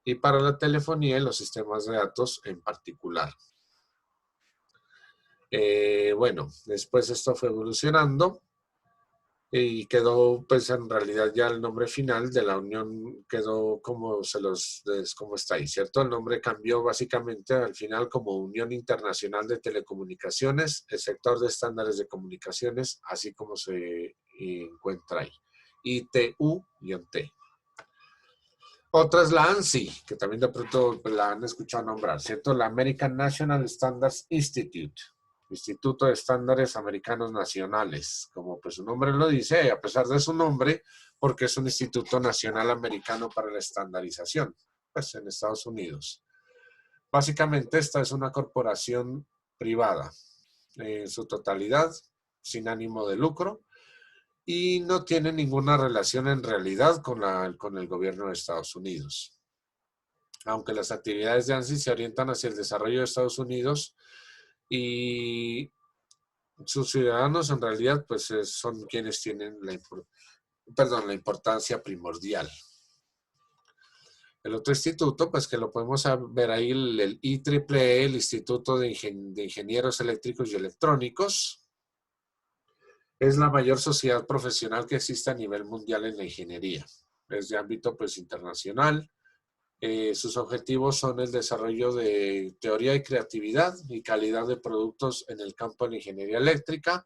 y para la telefonía y los sistemas de datos en particular. Bueno, después esto fue evolucionando y quedó, pues en realidad ya el nombre final de la unión quedó como está ahí, ¿cierto? El nombre cambió básicamente al final como Unión Internacional de Telecomunicaciones, el sector de estándares de comunicaciones, así como se encuentra ahí. ITU-T. Otra es la ANSI, que también de pronto la han escuchado nombrar, ¿cierto? La American National Standards Institute. Instituto de Estándares Americanos Nacionales, como pues su nombre lo dice, a pesar de su nombre, porque es un instituto nacional americano para la estandarización, pues en Estados Unidos. Básicamente esta es una corporación privada en su totalidad, sin ánimo de lucro, y no tiene ninguna relación en realidad con el gobierno de Estados Unidos. Aunque las actividades de ANSI se orientan hacia el desarrollo de Estados Unidos y sus ciudadanos en realidad pues son quienes tienen la importancia primordial. El otro instituto, pues que lo podemos ver ahí, el IEEE, el Instituto de Ingenieros Eléctricos y Electrónicos, es la mayor sociedad profesional que existe a nivel mundial en la ingeniería. Es de ámbito pues internacional. Sus objetivos son el desarrollo de teoría y creatividad y calidad de productos en el campo de la ingeniería eléctrica,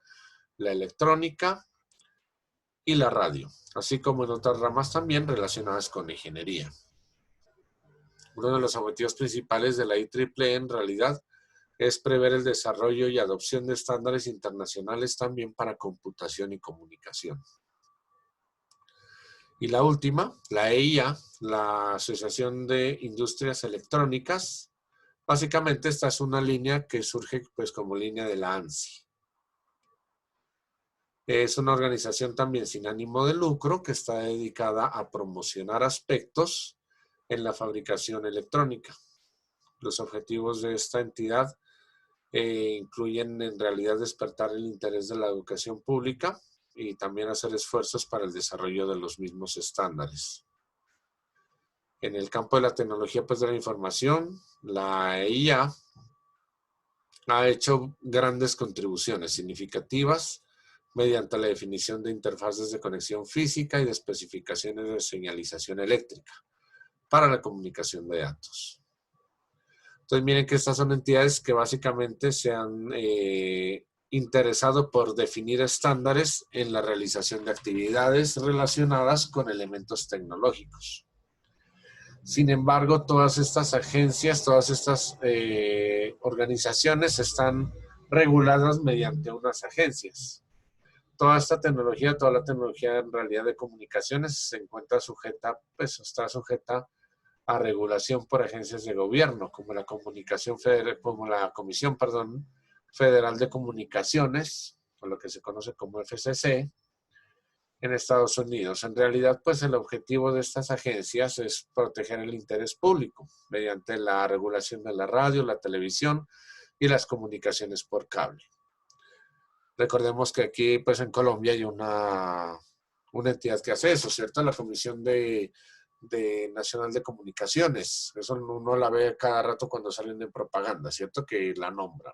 la electrónica y la radio, así como en otras ramas también relacionadas con la ingeniería. Uno de los objetivos principales de la IEEE en realidad es prever el desarrollo y adopción de estándares internacionales también para computación y comunicación. Y la última, la EIA, la Asociación de Industrias Electrónicas. Básicamente esta es una línea que surge pues como línea de la ANSI. Es una organización también sin ánimo de lucro que está dedicada a promocionar aspectos en la fabricación electrónica. Los objetivos de esta entidad incluyen en realidad despertar el interés de la educación pública y también hacer esfuerzos para el desarrollo de los mismos estándares. En el campo de la tecnología pues, de la información, la EIA ha hecho grandes contribuciones significativas mediante la definición de interfaces de conexión física y de especificaciones de señalización eléctrica para la comunicación de datos. Entonces miren que estas son entidades que básicamente se han interesado por definir estándares en la realización de actividades relacionadas con elementos tecnológicos. Sin embargo, todas estas agencias, todas estas organizaciones están reguladas mediante unas agencias. Toda esta tecnología, toda la tecnología en realidad de comunicaciones se encuentra sujeta, pues está sujeta a regulación por agencias de gobierno, como la Comisión Federal de Comunicaciones, o lo que se conoce como FCC, en Estados Unidos. En realidad, pues el objetivo de estas agencias es proteger el interés público mediante la regulación de la radio, la televisión y las comunicaciones por cable. Recordemos que aquí, pues en Colombia hay una entidad que hace eso, ¿cierto? La Comisión Nacional de Comunicaciones. Eso uno la ve cada rato cuando salen en propaganda, ¿cierto? Que la nombran.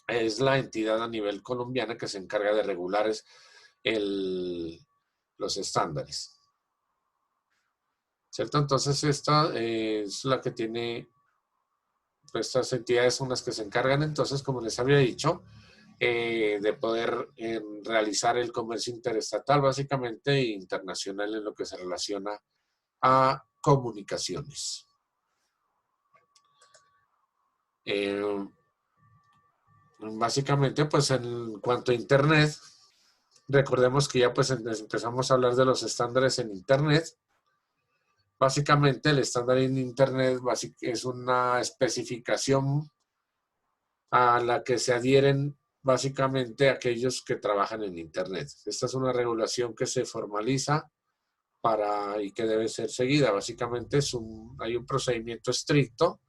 Es la entidad a nivel colombiana que se encarga de regular los estándares, ¿cierto? Entonces esta es la que tiene, pues estas entidades son las que se encargan entonces, como les había dicho, de poder realizar el comercio interestatal básicamente e internacional en lo que se relaciona a comunicaciones. Básicamente, pues en cuanto a Internet, recordemos que ya pues empezamos a hablar de los estándares en Internet. Básicamente el estándar en Internet es una especificación a la que se adhieren básicamente aquellos que trabajan en Internet. Esta es una regulación que se formaliza y que debe ser seguida. Básicamente hay un procedimiento estricto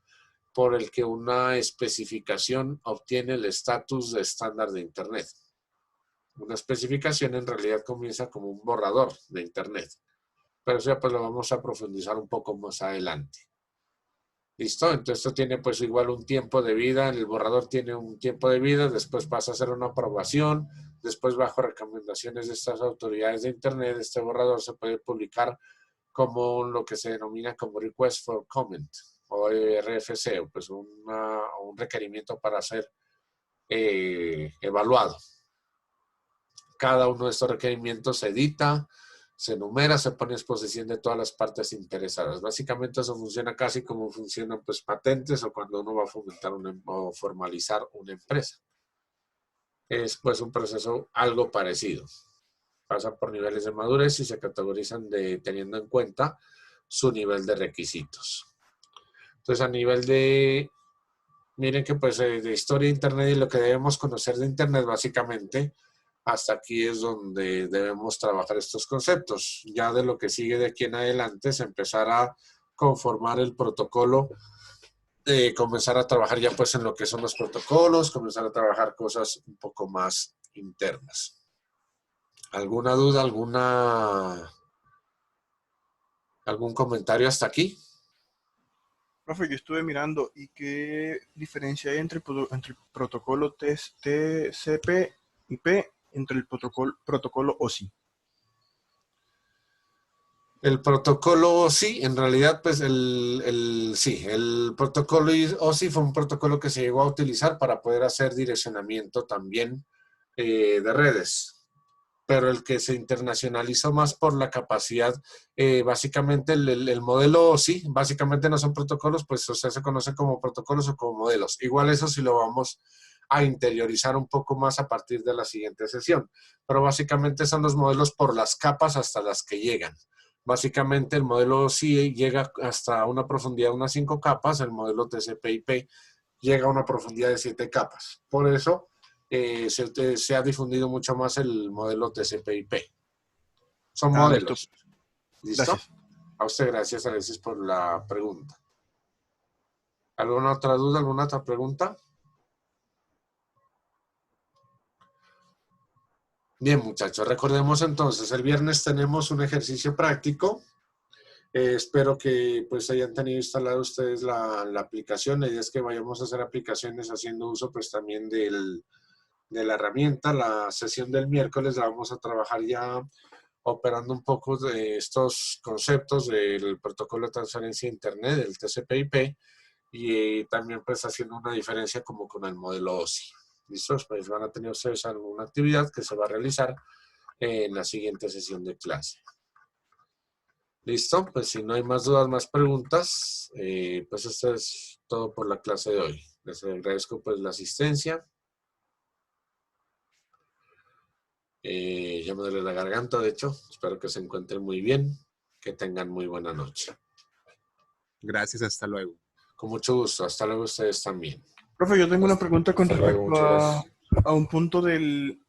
por el que una especificación obtiene el estatus de estándar de Internet. Una especificación en realidad comienza como un borrador de Internet, pero eso ya pues lo vamos a profundizar un poco más adelante. ¿Listo? Entonces esto tiene pues igual un tiempo de vida, el borrador tiene un tiempo de vida, después pasa a ser una aprobación, después bajo recomendaciones de estas autoridades de Internet, este borrador se puede publicar como lo que se denomina como Request for Comment o RFC, o pues un requerimiento para ser evaluado. Cada uno de estos requerimientos se edita, se enumera, se pone a exposición de todas las partes interesadas. Básicamente eso funciona casi como funcionan pues patentes o cuando uno va a fomentar o formalizar una empresa. Es pues un proceso algo parecido. Pasan por niveles de madurez y se categorizan teniendo en cuenta su nivel de requisitos. Entonces, a nivel de, miren que pues de historia de Internet y lo que debemos conocer de Internet, básicamente, hasta aquí es donde debemos trabajar estos conceptos. Ya de lo que sigue de aquí en adelante es empezar a conformar el protocolo, comenzar a trabajar ya pues en lo que son los protocolos, comenzar a trabajar cosas un poco más internas. ¿Alguna duda, algún comentario hasta aquí? Profe, yo estuve mirando y qué diferencia hay entre el protocolo TCP/IP entre el protocolo OSI. El protocolo sí, en realidad, pues el protocolo OSI fue un protocolo que se llegó a utilizar para poder hacer direccionamiento también de redes. Pero el que se internacionalizó más por la capacidad, básicamente el modelo OSI, básicamente no son protocolos, pues o sea, se conocen como protocolos o como modelos. Igual eso sí lo vamos a interiorizar un poco más a partir de la siguiente sesión. Pero básicamente son los modelos por las capas hasta las que llegan. Básicamente el modelo OSI llega hasta una profundidad de unas 5 capas, el modelo TCP/IP llega a una profundidad de 7 capas. Por eso se ha difundido mucho más el modelo TCP/IP. Son modelos. Listo. ¿Listo? Gracias. A usted gracias, Alexis, por la pregunta. ¿Alguna otra duda, alguna otra pregunta? Bien, muchachos, recordemos entonces, el viernes tenemos un ejercicio práctico. Espero que pues hayan tenido instalado ustedes la aplicación. La idea es que vayamos a hacer aplicaciones haciendo uso pues también de la herramienta. La sesión del miércoles la vamos a trabajar ya operando un poco de estos conceptos del protocolo de transferencia de Internet, del TCP/IP, y también pues haciendo una diferencia como con el modelo OSI. ¿Listos? Pues van a tener ustedes alguna actividad que se va a realizar en la siguiente sesión de clase. ¿Listo? Pues si no hay más dudas, más preguntas, pues esto es todo por la clase de hoy. Les agradezco pues la asistencia. Ya me duele la garganta, de hecho. Espero que se encuentren muy bien. Que tengan muy buena noche. Gracias, hasta luego. Con mucho gusto. Hasta luego ustedes también. Profe, yo tengo una pregunta con Hasta luego, respecto muchas gracias. a un punto del